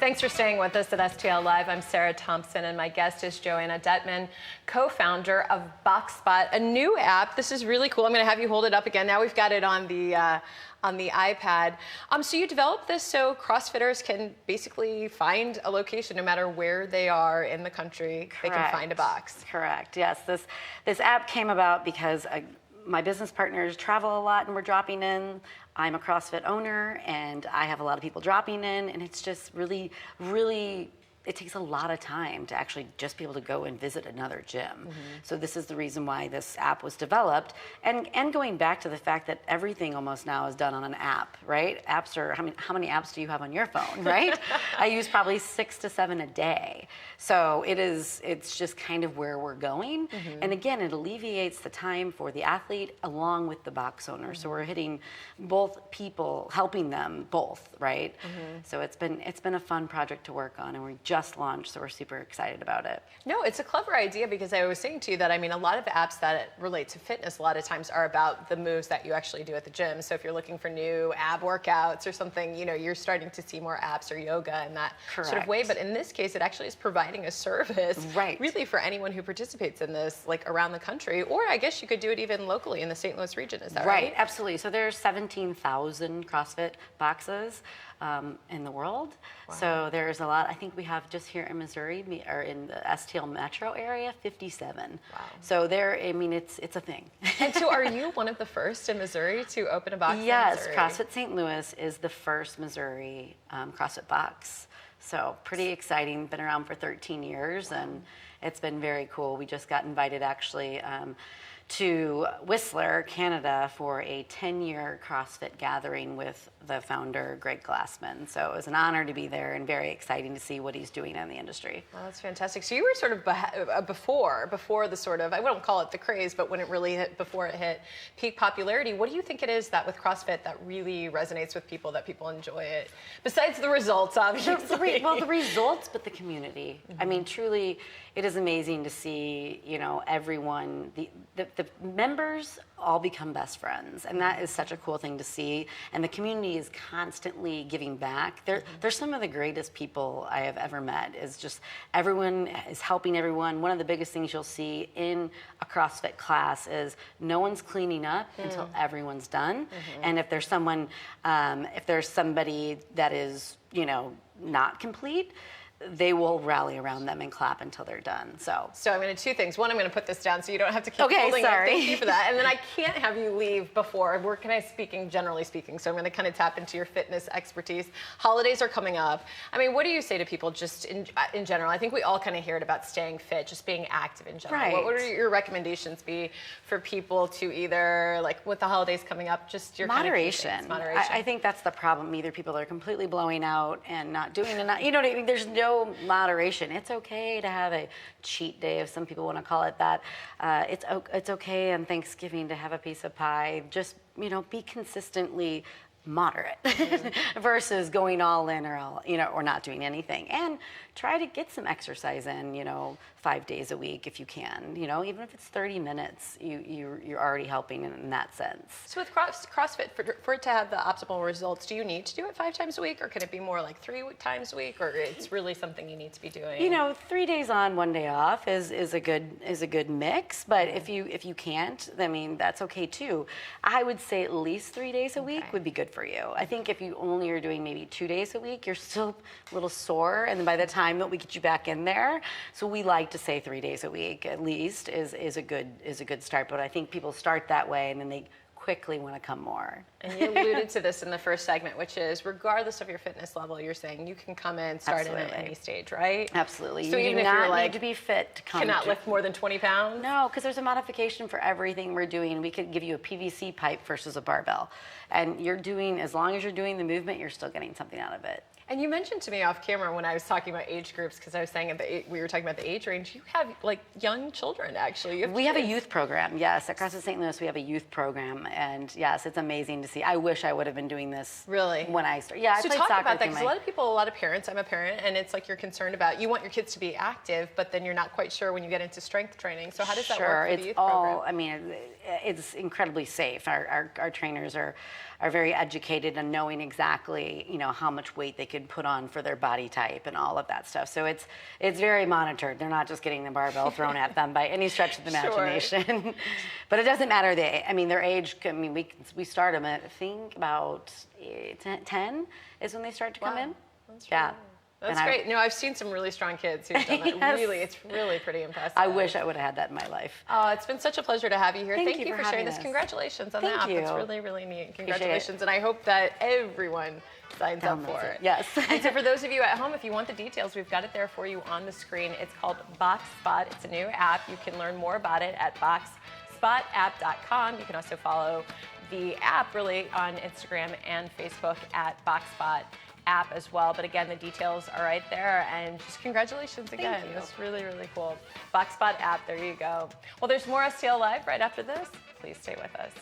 Thanks for staying with us at STL Live. I'm Sarah Thompson, and my guest is JoAnna St, co-founder of BoxSpot, a new app. This is really cool. I'm going to have you hold it up again. Now we've got it on the iPad. So you developed this so CrossFitters can basically find a location no matter where they are in the country. Correct. They can find a box. Correct. Yes. This app came about because my business partners travel a lot and we're dropping in. I'm a CrossFit owner and I have a lot of people dropping in, and it's just really, it takes a lot of time to actually just be able to go and visit another gym. Mm-hmm. So this is the reason why this app was developed. And going back to the fact that everything almost now is done on an app, right? Apps are, how many apps do you have on your phone, right? I use probably 6 to 7 a day. So it's just kind of where we're going. Mm-hmm. And again, it alleviates the time for the athlete along with the box owner. Mm-hmm. So we're hitting both people, helping them both, right? Mm-hmm. So it's been a fun project to work on, and we just launched, so we're super excited about it. No, it's a clever idea, because I was saying to you that, I mean, a lot of apps that relate to fitness a lot of times are about the moves that you actually do at the gym. So if you're looking for new ab workouts or something, you know, you're starting to see more apps or yoga in that Correct. sort of way. But in this case, it actually is providing a service, right, really, for anyone who participates in this, like around the country, or I guess you could do it even locally in the St. Louis region. Is that right? Right, absolutely. So there's 17,000 CrossFit boxes in the world. Wow. So there's a lot. I think we have just here in Missouri, or in the STL metro area, 57. Wow. So there, I mean, it's a thing. And so are you one of the first in Missouri to open a box? Yes, in Missouri? CrossFit St. Louis is the first Missouri CrossFit box. So pretty exciting. Been around for 13 years, wow, and it's been very cool. We just got invited actually to Whistler, Canada, for a 10-year CrossFit gathering with the founder, Greg Glassman. So it was an honor to be there and very exciting to see what he's doing in the industry. Well, that's fantastic. So you were sort of before the sort of, I wouldn't call it the craze, but when it really hit, before it hit peak popularity, what do you think it is that with CrossFit that really resonates with people, that people enjoy it? Besides the results, obviously. Well, the results, but the community. Mm-hmm. I mean, truly, it is amazing to see, you know, everyone, the members all become best friends, and that is such a cool thing to see. And the community is constantly giving back. They're some of the greatest people I have ever met. Is just everyone is helping everyone. One of the biggest things you'll see in a CrossFit class is no one's cleaning up until everyone's done. Mm-hmm. And if there's someone, if there's somebody that is, you know, not complete, they will rally around them and clap until they're done. So I'm going to do 2 things. One, I'm going to put this down so you don't have to keep holding sorry. it. Thank you for that. And then I can't have you leave before. We're kind of speaking, generally speaking, so I'm going to kind of tap into your fitness expertise. Holidays are coming up. I mean, what do you say to people just in general? I think we all kind of hear it about staying fit, just being active in general. Right. What would your recommendations be for people to either, like with the holidays coming up, just your moderation. Kind of moderation. I think that's the problem. Either people are completely blowing out and not doing enough. You know what I mean? There's no moderation. It's okay to have a cheat day, if some people want to call it that. It's okay on Thanksgiving to have a piece of pie. Just, you know, be consistently moderate versus going all in or not doing anything. And try to get some exercise in, you know, 5 days a week if you can. You know, even if it's 30 minutes, you're already helping in that sense. So with CrossFit, for it to have the optimal results, do you need to do it 5 times a week, or can it be more like 3 times a week, or it's really something you need to be doing? You know, 3 days on, 1 day off is a good mix. But if you can't, I mean, that's okay too. I would say at least 3 days a week would be good for you. I think if you only are doing maybe 2 days a week, you're still a little sore, and then by the time that we get you back in there, so we like to say 3 days a week at least is a good start. But I think people start that way and then they quickly want to come more. And you alluded to this in the first segment, which is regardless of your fitness level, you're saying you can come in, start in at any stage, right? Absolutely. So you even do if not you're like, need to be fit to come. Cannot lift more than 20 pounds? No, because there's a modification for everything we're doing. We could give you a PVC pipe versus a barbell. And as long as you're doing the movement, you're still getting something out of it. And you mentioned to me off camera when I was talking about age groups, because I was saying we were talking about the age range, you have like young children actually. We have a youth program, yes. At CrossFit St. Louis, we have a youth program, and yes, it's amazing to see. I wish I would have been doing this when I started. Yeah, so I played talk soccer about that, because a lot of parents, I'm a parent, and it's like you're concerned about, you want your kids to be active, but then you're not quite sure when you get into strength training. So how does that work for the youth program? I mean, it's incredibly safe. Our trainers are very educated on knowing exactly, you know, how much weight they could could put on for their body type and all of that stuff. So it's very monitored. They're not just getting the barbell thrown at them by any stretch of the imagination. But it doesn't matter their age. I mean, we start them at, I think, about 10 is when they start to come in. That's yeah. Really, that's great. No, I've seen some really strong kids who've done that. Yes. Really, it's really pretty impressive. I wish I would have had that in my life. Oh, it's been such a pleasure to have you here. Thank you for sharing this. us. Congratulations on Thank that. you. That's really, really neat. Congratulations. And I hope that everyone signs up for it. Yes. And so for those of you at home, if you want the details, we've got it there for you on the screen. It's called BoxSpot. It's a new app. You can learn more about it at boxspotapp.com. You can also follow the app really on Instagram and Facebook at BoxSpot app as well. But again, the details are right there, and just congratulations again. Thank you. It's really, really cool. BoxSpot app, there you go. Well, there's more STL Live right after this. Please stay with us.